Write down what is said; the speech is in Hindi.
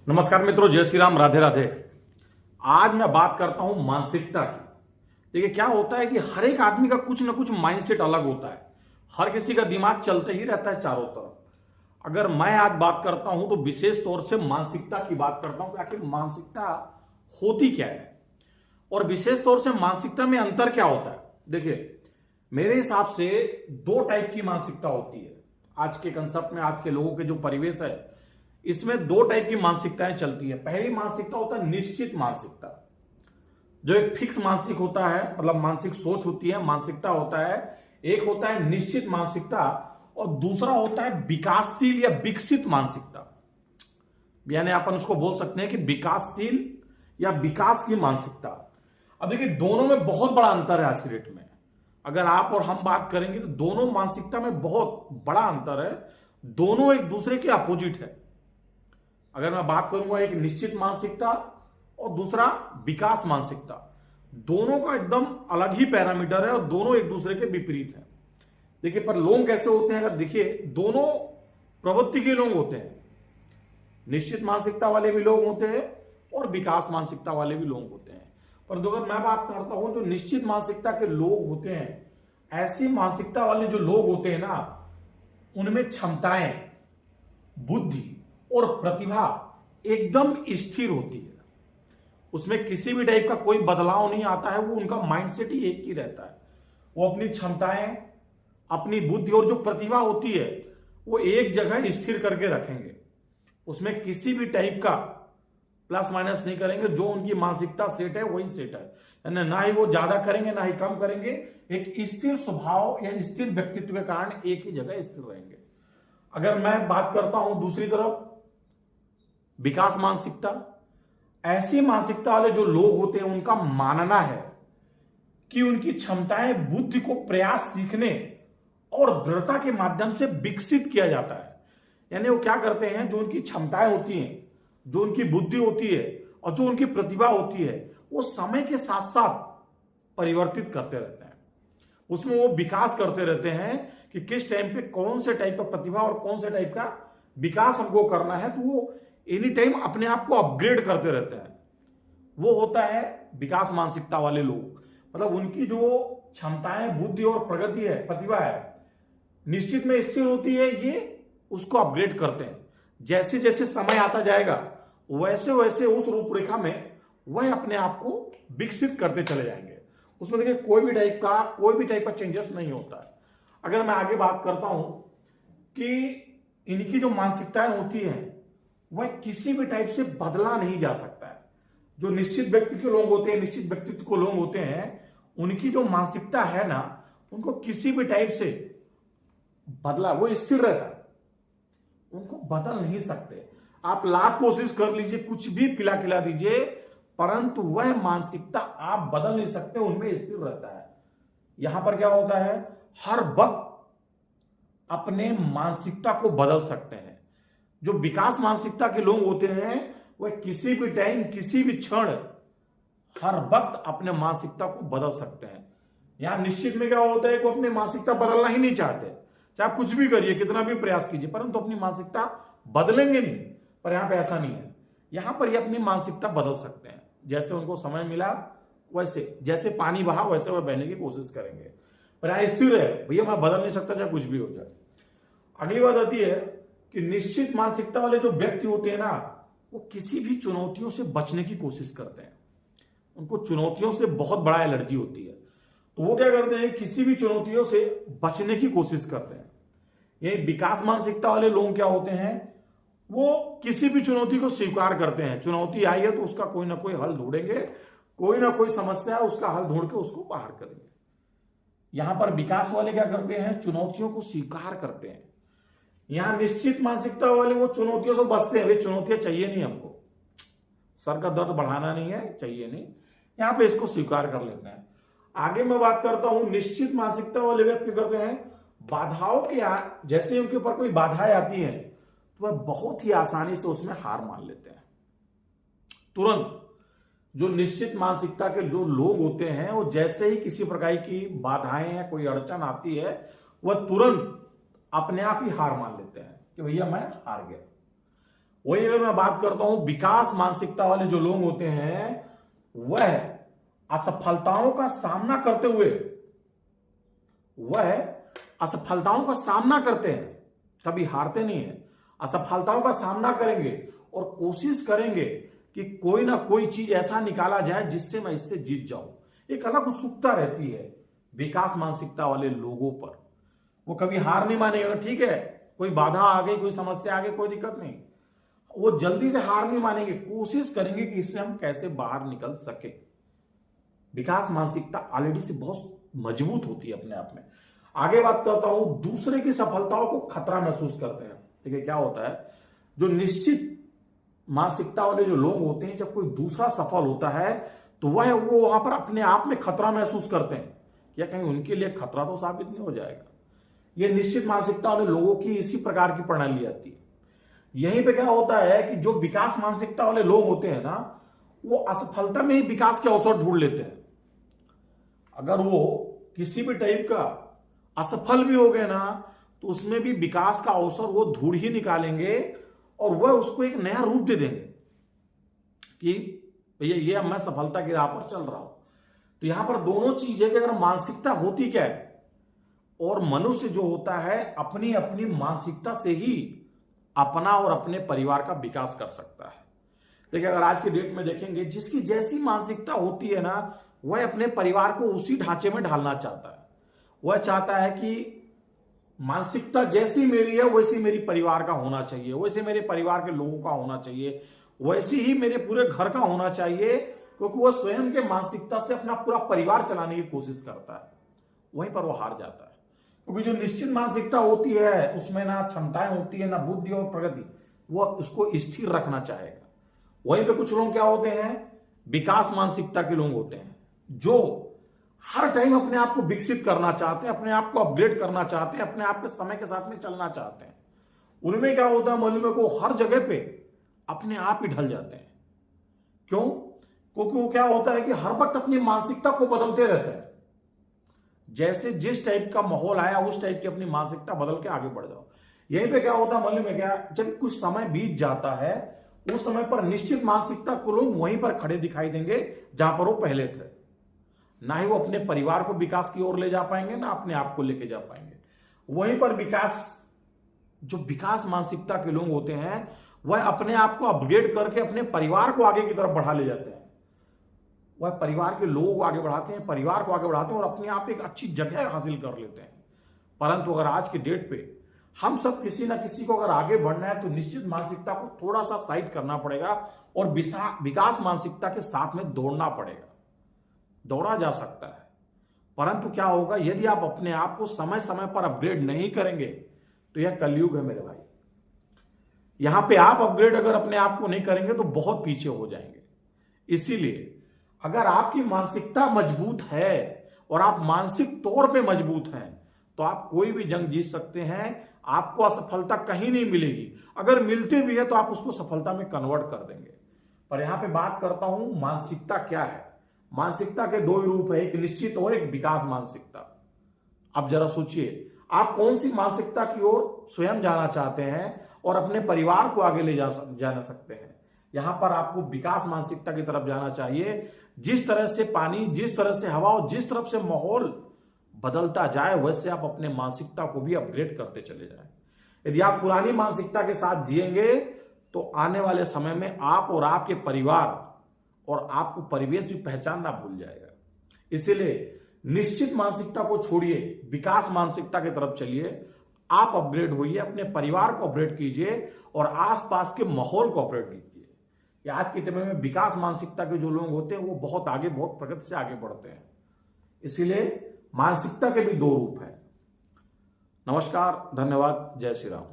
नमस्कार मित्रों, जय श्री राम, राधे राधे। आज मैं बात करता हूं मानसिकता की। देखिए क्या होता है कि हर एक आदमी का कुछ ना कुछ माइंडसेट अलग होता है। हर किसी का दिमाग चलते ही रहता है चारों तरफ। अगर मैं आज बात करता हूं तो विशेष तौर से मानसिकता की बात करता हूं कि आखिर मानसिकता होती क्या है और विशेष तौर से मानसिकता में अंतर क्या होता है। देखिए मेरे हिसाब से दो टाइप की मानसिकता होती है। आज के कंसेप्ट में, आज के लोगों के जो परिवेश है, इसमें दो टाइप की मानसिकताएं चलती है। पहली मानसिकता होता है निश्चित मानसिकता, जो एक फिक्स मानसिक होता है, मतलब मानसिक सोच होती है, मानसिकता होता है। एक होता है निश्चित मानसिकता और दूसरा होता है विकासशील या विकसित मानसिकता। यानी अपन उसको बोल सकते हैं कि विकासशील या विकास की मानसिकता। अब देखिए दोनों में बहुत बड़ा अंतर है। आज की डेट में अगर आप और हम बात करेंगे तो दोनों मानसिकता में बहुत बड़ा अंतर है। दोनों एक दूसरे के अपोजिट है। अगर मैं बात करूंगा एक निश्चित मानसिकता और दूसरा विकास मानसिकता, दोनों का एकदम अलग ही पैरामीटर है और दोनों एक दूसरे के विपरीत है। देखिए पर लोग कैसे होते हैं, अगर देखिए दोनों प्रवृत्ति के लोग होते हैं। निश्चित मानसिकता वाले भी लोग होते हैं और विकास मानसिकता वाले भी लोग होते हैं। पर अगर मैं बात करता हूं जो निश्चित मानसिकता के लोग होते हैं, ऐसी मानसिकता वाले जो लोग होते हैं ना, उनमें क्षमताएं, बुद्धि और प्रतिभा एकदम स्थिर होती है। उसमें किसी भी टाइप का कोई बदलाव नहीं आता है। वो उनका माइंडसेट ही एक ही रहता है। वो अपनी क्षमताएं, अपनी बुद्धि और जो प्रतिभा होती है वो एक जगह स्थिर करके रखेंगे। उसमें किसी भी टाइप का प्लस माइनस नहीं करेंगे। जो उनकी मानसिकता सेट है वही सेट है, यानी ना ही वो ज्यादा करेंगे ना ही कम करेंगे। एक स्थिर स्वभाव या स्थिर व्यक्तित्व के कारण एक ही जगह स्थिर रहेंगे। अगर मैं बात करता हूं दूसरी तरफ विकास मानसिकता, ऐसी मानसिकता वाले जो लोग होते हैं उनका मानना है कि उनकी क्षमताएं, बुद्धि को प्रयास, सीखने और दृढ़ता के माध्यम से विकसित किया जाता है। यानी वो क्या करते हैं, जो उनकी क्षमताएं होती हैं, जो उनकी बुद्धि होती है और जो उनकी प्रतिभा होती है, वो समय के साथ साथ परिवर्तित करते रहते हैं। उसमें वो विकास करते रहते हैं कि किस टाइम पे कौन से टाइप का प्रतिभा और कौन से टाइप का विकास हमको करना है। तो वो एनी टाइम अपने आप को अपग्रेड करते रहते हैं। वो होता है विकास मानसिकता वाले लोग। मतलब उनकी जो क्षमताएं, बुद्धि और प्रगति है, प्रतिभा है, निश्चित में स्थिर होती है। ये उसको अपग्रेड करते हैं। जैसे जैसे समय आता जाएगा वैसे वैसे उस रूपरेखा में वह अपने आप को विकसित करते चले जाएंगे। उसमें देखिए कोई भी टाइप का चेंजेस नहीं होता है। अगर मैं आगे बात करता हूं कि इनकी जो मानसिकताएं होती हैं वह किसी भी टाइप से बदला नहीं जा सकता है। जो निश्चित व्यक्ति के लोग होते हैं, निश्चित व्यक्तित्व के लोग होते हैं, उनकी जो मानसिकता है ना, उनको किसी भी टाइप से बदला, वो स्थिर रहता है। उनको बदल नहीं सकते। आप लाख कोशिश कर लीजिए, कुछ भी पिला खिला दीजिए, परंतु वह मानसिकता आप बदल नहीं सकते, उनमें स्थिर रहता है। यहां पर क्या होता है, हर वक्त अपने मानसिकता को बदल सकते हैं। जो विकास मानसिकता के लोग होते हैं वह किसी भी टाइम, किसी भी क्षण, हर वक्त अपने मानसिकता को बदल सकते हैं। यहां निश्चित में क्या होता है कि वो अपनी मानसिकता बदलना ही नहीं चाहते। चाहे आप कुछ भी करिए, कितना भी प्रयास कीजिए, परंतु अपनी मानसिकता बदलेंगे नहीं। पर यहां पे ऐसा नहीं है। यहां पर ये अपनी मानसिकता बदल सकते हैं। जैसे उनको समय मिला वैसे, जैसे पानी बहा वैसे वह बहने की कोशिश करेंगे। पर यहां स्थिर है, भैया मैं बदल नहीं सकता चाहे कुछ भी हो जाए। अगली बात आती है कि निश्चित मानसिकता वाले जो व्यक्ति होते हैं ना, वो किसी भी चुनौतियों से बचने की कोशिश करते हैं। उनको चुनौतियों से बहुत बड़ा एलर्जी होती है। तो वो क्या करते हैं, किसी भी चुनौतियों से बचने की कोशिश करते हैं। ये विकास मानसिकता वाले लोग क्या होते हैं, वो किसी भी चुनौती को स्वीकार करते हैं। चुनौती आई है तो उसका कोई ना कोई हल ढूंढेंगे, कोई ना कोई समस्या है उसका हल ढूंढ के उसको बाहर करेंगे। यहां पर विकास वाले क्या करते हैं, चुनौतियों को स्वीकार करते हैं। यहां निश्चित मानसिकता वाले वो चुनौतियों से बचते हैं। वे चुनौतियां चाहिए नहीं, हमको सर का दर्द बढ़ाना नहीं है, चाहिए नहीं, यहां पे इसको स्वीकार कर लेते हैं। आगे मैं बात करता हूं निश्चित मानसिकता वाले व्यक्ति करते हैं, बाधाओं के जैसे उनके ऊपर कोई बाधाएं आती हैं तो वह बहुत ही आसानी से उसमें हार मान लेते हैं तुरंत। जो निश्चित मानसिकता के जो लोग होते हैं वो जैसे ही किसी प्रकार की बाधाएं या कोई अड़चन आती है वह तुरंत अपने आप ही हार मान लेते हैं कि भैया मैं हार गया। वही अगर मैं बात करता हूं विकास मानसिकता वाले जो लोग होते हैं, वह असफलताओं का सामना करते हुए, वह असफलताओं का सामना करते हैं, कभी हारते नहीं है, असफलताओं का सामना करेंगे और कोशिश करेंगे कि कोई ना कोई चीज ऐसा निकाला जाए जिससे मैं इससे जीत जाऊं। एक अलग उत्सुकता रहती है विकास मानसिकता वाले लोगों पर। वो कभी हार नहीं मानेगा, ठीक है कोई बाधा आ गई, कोई समस्या आ गई, कोई दिक्कत नहीं, वो जल्दी से हार नहीं मानेंगे, कोशिश करेंगे कि इससे हम कैसे बाहर निकल सके। विकास मानसिकता ऑलरेडी से बहुत मजबूत होती है अपने आप में। आगे बात करता हूं, दूसरे की सफलताओं को खतरा महसूस करते हैं। ठीक है, क्या होता है, जो निश्चित मानसिकता वाले जो लोग होते हैं, जब कोई दूसरा सफल होता है तो वो वहां पर अपने आप में खतरा महसूस करते हैं, या कहीं उनके लिए खतरा तो साबित नहीं हो जाएगा। ये निश्चित मानसिकता वाले लोगों की इसी प्रकार की प्रणाली आती है। यहीं पे क्या होता है कि जो विकास मानसिकता वाले लोग होते हैं ना, वो असफलता में ही विकास के अवसर ढूंढ लेते हैं। अगर वो किसी भी टाइप का असफल भी हो गए ना, तो उसमें भी विकास का अवसर वो ढूंढ ही निकालेंगे और वह उसको एक नया रूप दे देंगे कि भैया ये अब मैं सफलता की राह पर चल रहा हूं। तो यहां पर दोनों चीजें कि अगर मानसिकता होती क्या है, और मनुष्य जो होता है अपनी अपनी मानसिकता से ही अपना और अपने परिवार का विकास कर सकता है। देखिए, अगर आज के डेट में देखेंगे, जिसकी जैसी मानसिकता होती है ना, वह अपने परिवार को उसी ढांचे में ढालना चाहता है। वह चाहता है कि मानसिकता जैसी मेरी है वैसी मेरी परिवार का होना चाहिए, वैसे मेरे परिवार के लोगों का होना चाहिए, वैसे ही मेरे पूरे घर का होना चाहिए, क्योंकि वह स्वयं के मानसिकता से अपना पूरा परिवार चलाने की कोशिश करता है। वहीं पर वो हार जाता है, क्योंकि जो निश्चित मानसिकता होती है उसमें ना क्षमताएं होती है, ना बुद्धि और प्रगति, वो उसको स्थिर रखना चाहेगा। वहीं पे कुछ लोग क्या होते हैं, विकास मानसिकता के लोग होते हैं, जो हर टाइम अपने आप को विकसित करना चाहते हैं, अपने आप को अपग्रेड करना चाहते हैं, अपने आप के समय के साथ में चलना चाहते हैं। उनमें क्या होता है, मालूम को हर जगह पे अपने आप ही ढल जाते हैं। क्यों? क्योंकि वो क्या होता है कि हर वक्त अपनी मानसिकता को बदलते रहते हैं। जैसे जिस टाइप का माहौल आया उस टाइप की अपनी मानसिकता बदल के आगे बढ़ जाओ। यहीं पे क्या होता है मालूम है क्या, जब कुछ समय बीत जाता है उस समय पर निश्चित मानसिकता को लोग वहीं पर खड़े दिखाई देंगे जहां पर वो पहले थे। ना ही वो अपने परिवार को विकास की ओर ले जा पाएंगे, ना अपने आप को लेके जा पाएंगे। वहीं पर जो विकास मानसिकता के लोग होते हैं, वह अपने आप को अपग्रेड करके अपने परिवार को आगे की तरफ बढ़ा ले जाते हैं। वह परिवार के लोगों को आगे बढ़ाते हैं, परिवार को आगे बढ़ाते हैं और अपने आप एक अच्छी जगह हासिल कर लेते हैं। परंतु अगर आज के डेट पे हम सब किसी ना किसी को अगर आगे बढ़ना है तो निश्चित मानसिकता को थोड़ा सा साइड करना पड़ेगा और विकास मानसिकता के साथ में दौड़ना पड़ेगा। दौड़ा जा सकता है, परंतु क्या होगा यदि आप अपने आप को समय समय पर अपग्रेड नहीं करेंगे तो यह कलयुग है मेरे भाई। यहां पे आप अपग्रेड अगर अपने आप को नहीं करेंगे तो बहुत पीछे हो जाएंगे। इसीलिए अगर आपकी मानसिकता मजबूत है और आप मानसिक तौर पे मजबूत हैं तो आप कोई भी जंग जीत सकते हैं। आपको असफलता कहीं नहीं मिलेगी, अगर मिलती भी है तो आप उसको सफलता में कन्वर्ट कर देंगे। पर यहां पे बात करता हूं मानसिकता क्या है। मानसिकता के दो ही रूप है, एक निश्चित और एक विकास मानसिकता। अब जरा सोचिए, आप कौन सी मानसिकता की ओर स्वयं जाना चाहते हैं और अपने परिवार को आगे ले जाना सकते हैं। यहां पर आपको विकास मानसिकता की तरफ जाना चाहिए। जिस तरह से पानी, जिस तरह से हवा और जिस तरफ से माहौल बदलता जाए वैसे आप अपने मानसिकता को भी अपग्रेड करते चले जाएं। यदि आप पुरानी मानसिकता के साथ जिएंगे तो आने वाले समय में आप और आपके परिवार और आपको परिवेश भी पहचानना भूल जाएगा। इसीलिए निश्चित मानसिकता को छोड़िए, विकास मानसिकता की तरफ चलिए। आप अपग्रेड होइए, अपने परिवार को अपग्रेड कीजिए और आसपास के माहौल को अपग्रेड कीजिए। आज के समय में विकास मानसिकता के जो लोग होते हैं वो बहुत आगे, बहुत प्रगति से आगे बढ़ते हैं। इसीलिए मानसिकता के भी दो रूप हैं। नमस्कार, धन्यवाद, जय श्री राम।